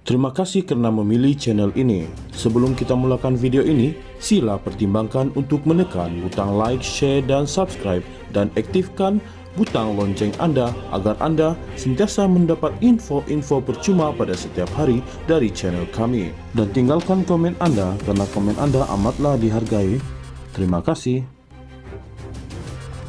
Terima kasih karena memilih channel ini. Sebelum kita mulakan video ini, sila pertimbangkan untuk menekan butang like, share, dan subscribe, dan aktifkan butang lonceng Anda agar Anda sentiasa mendapat info-info percuma pada setiap hari dari channel kami. Dan tinggalkan komen Anda karena komen Anda amatlah dihargai. Terima kasih.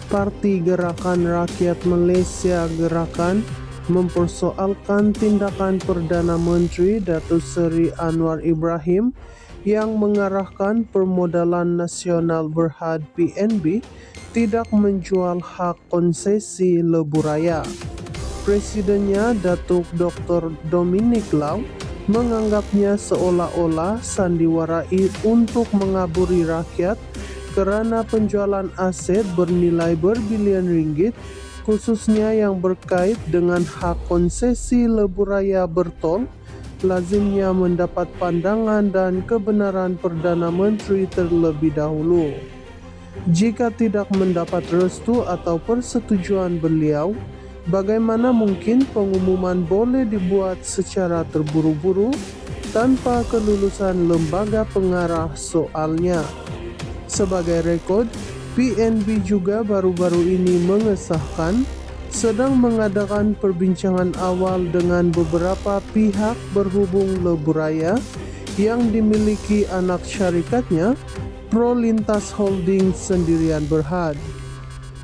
Parti Gerakan Rakyat Malaysia Gerakan mempersoalkan tindakan Perdana Menteri Datuk Seri Anwar Ibrahim yang mengarahkan Permodalan Nasional Berhad PNB tidak menjual hak konsesi lebuh raya. Presidennya Datuk Dr. Dominic Lau menganggapnya seolah-olah sandiwarai untuk mengaburi rakyat kerana penjualan aset bernilai berbilion ringgit, khususnya yang berkait dengan hak konsesi lebuh raya bertol, lazimnya mendapat pandangan dan kebenaran Perdana Menteri terlebih dahulu. Jika tidak mendapat restu atau persetujuan beliau, bagaimana mungkin pengumuman boleh dibuat secara terburu-buru tanpa kelulusan lembaga pengarah soalnya? Sebagai rekod, PNB juga baru-baru ini mengesahkan sedang mengadakan perbincangan awal dengan beberapa pihak berhubung lebuh raya yang dimiliki anak syarikatnya, Prolintas Holding Sendirian Berhad.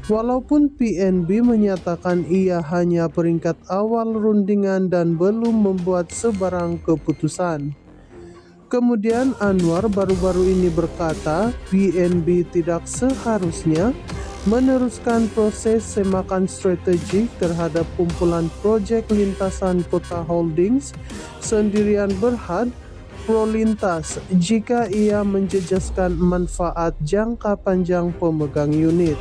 Walaupun PNB menyatakan ia hanya peringkat awal rundingan dan belum membuat sebarang keputusan. Kemudian Anwar baru-baru ini berkata PNB tidak seharusnya meneruskan proses semakan strategik terhadap kumpulan projek lintasan Kota Holdings Sendirian Berhad Prolintas jika ia menjejaskan manfaat jangka panjang pemegang unit.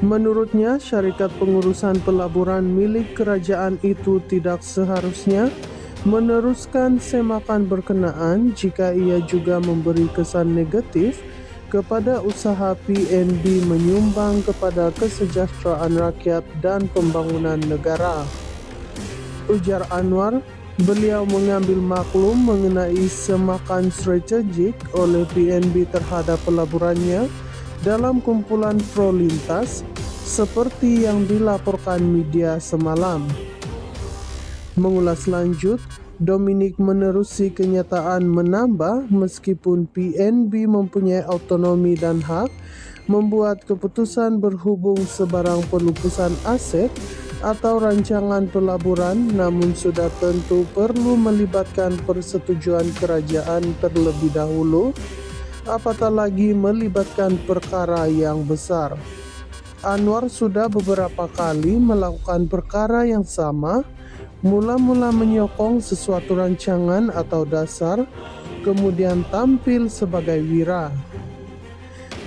Menurutnya, syarikat pengurusan pelaburan milik kerajaan itu tidak seharusnya meneruskan semakan berkenaan jika ia juga memberi kesan negatif kepada usaha PNB menyumbang kepada kesejahteraan rakyat dan pembangunan negara. Ujar Anwar, beliau mengambil maklum mengenai semakan strategik oleh PNB terhadap pelaburannya dalam kumpulan Prolintas seperti yang dilaporkan media semalam. Mengulas lanjut, Dominic menerusi kenyataan menambah meskipun PNB mempunyai autonomi dan hak membuat keputusan berhubung sebarang pelupusan aset atau rancangan pelaburan, namun sudah tentu perlu melibatkan persetujuan kerajaan terlebih dahulu, apatah lagi melibatkan perkara yang besar. Anwar sudah beberapa kali melakukan perkara yang sama, mula-mula menyokong sesuatu rancangan atau dasar, kemudian tampil sebagai wira.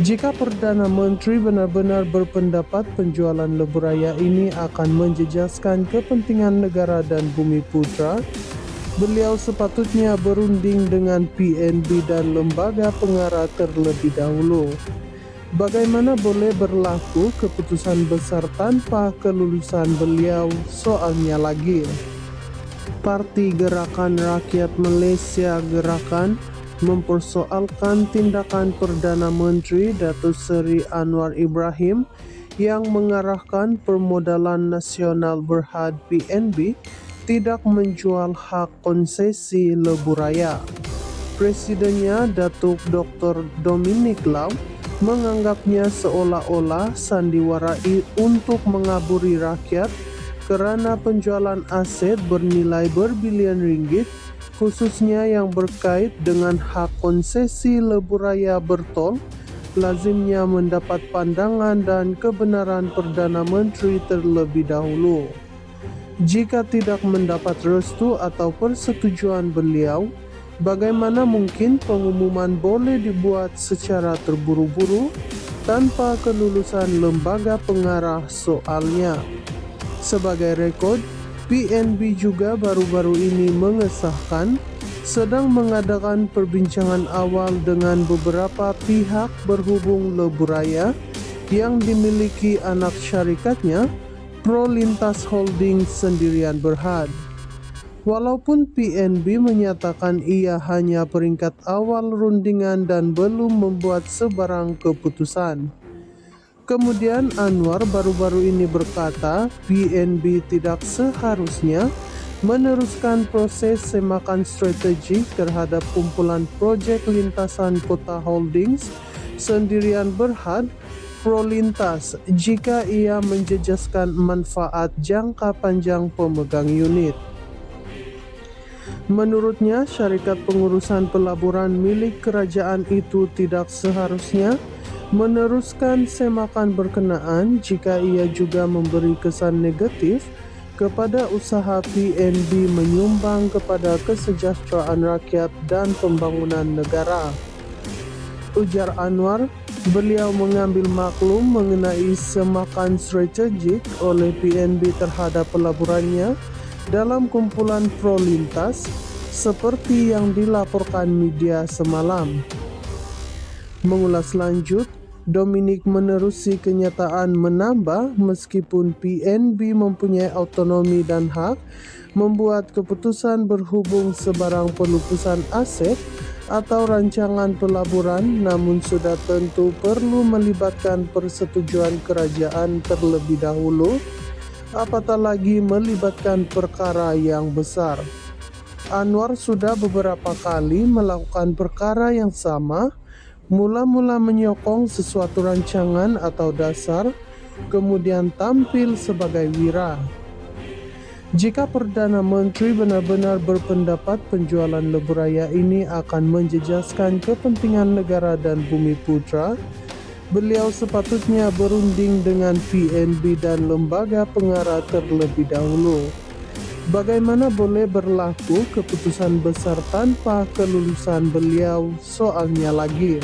Jika Perdana Menteri benar-benar berpendapat penjualan lebuh raya ini akan menjejaskan kepentingan negara dan bumi putra, beliau sepatutnya berunding dengan PNB dan lembaga pengarah terlebih dahulu. Bagaimana boleh berlaku keputusan besar tanpa kelulusan beliau soalnya lagi? Parti Gerakan Rakyat Malaysia Gerakan mempersoalkan tindakan Perdana Menteri Datuk Seri Anwar Ibrahim yang mengarahkan Permodalan Nasional Berhad PNB tidak menjual hak konsesi lebuh raya. Presidennya Datuk Dr. Dominic Lau menganggapnya seolah-olah sandiwarai untuk mengaburi rakyat kerana penjualan aset bernilai berbilion ringgit, khususnya yang berkait dengan hak konsesi lebuh raya bertol, lazimnya mendapat pandangan dan kebenaran Perdana Menteri terlebih dahulu. Jika tidak mendapat restu atau persetujuan beliau, bagaimana mungkin pengumuman boleh dibuat secara terburu-buru tanpa kelulusan lembaga pengarah soalnya? Sebagai rekod, PNB juga baru-baru ini mengesahkan sedang mengadakan perbincangan awal dengan beberapa pihak berhubung lebuh raya yang dimiliki anak syarikatnya, Prolintas Holding Sendirian Berhad. Walaupun PNB menyatakan ia hanya peringkat awal rundingan dan belum membuat sebarang keputusan. Kemudian Anwar baru-baru ini berkata PNB tidak seharusnya meneruskan proses semakan strategik terhadap kumpulan proyek lintasan kota holdings Sendirian Berhad Prolintas jika ia menjejaskan manfaat jangka panjang pemegang unit. Menurutnya, syarikat pengurusan pelaburan milik kerajaan itu tidak seharusnya meneruskan semakan berkenaan jika ia juga memberi kesan negatif kepada usaha PNB menyumbang kepada kesejahteraan rakyat dan pembangunan negara. Ujar Anwar, beliau mengambil maklum mengenai semakan strategik oleh PNB terhadap pelaburannya dalam kumpulan Prolintas seperti yang dilaporkan media semalam. Mengulas lanjut, Dominic menerusi kenyataan menambah meskipun PNB mempunyai autonomi dan hak membuat keputusan berhubung sebarang pelupusan aset atau rancangan pelaburan, namun sudah tentu perlu melibatkan persetujuan kerajaan terlebih dahulu, apatah lagi melibatkan perkara yang besar. Anwar sudah beberapa kali melakukan perkara yang sama, mula-mula menyokong sesuatu rancangan atau dasar, kemudian tampil sebagai wira. Jika Perdana Menteri benar-benar berpendapat penjualan lebuh raya ini akan menjejaskan kepentingan negara dan bumi putra, beliau sepatutnya berunding dengan PNB dan lembaga pengarah terlebih dahulu. Bagaimana boleh berlaku keputusan besar tanpa kelulusan beliau soalnya lagi?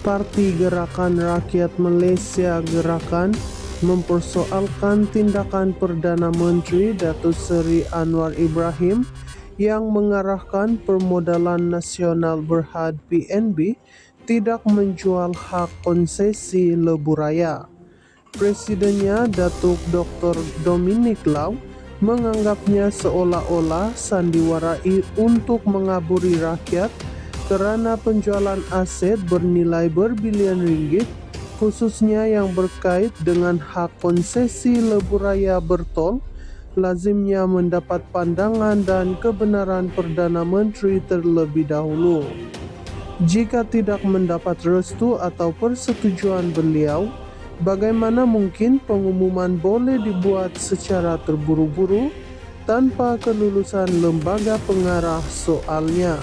Parti Gerakan Rakyat Malaysia Gerakan mempersoalkan tindakan Perdana Menteri Datuk Seri Anwar Ibrahim yang mengarahkan Permodalan Nasional Berhad PNB tidak menjual hak konsesi lebuh raya. Presidennya Datuk Dr. Dominic Lau menganggapnya seolah-olah sandiwarai untuk mengaburi rakyat kerana penjualan aset bernilai berbilion ringgit, khususnya yang berkait dengan hak konsesi lebuh raya bertol, lazimnya mendapat pandangan dan kebenaran Perdana Menteri terlebih dahulu. Jika tidak mendapat restu atau persetujuan beliau, bagaimana mungkin pengumuman boleh dibuat secara terburu-buru tanpa kelulusan lembaga pengarah soalnya?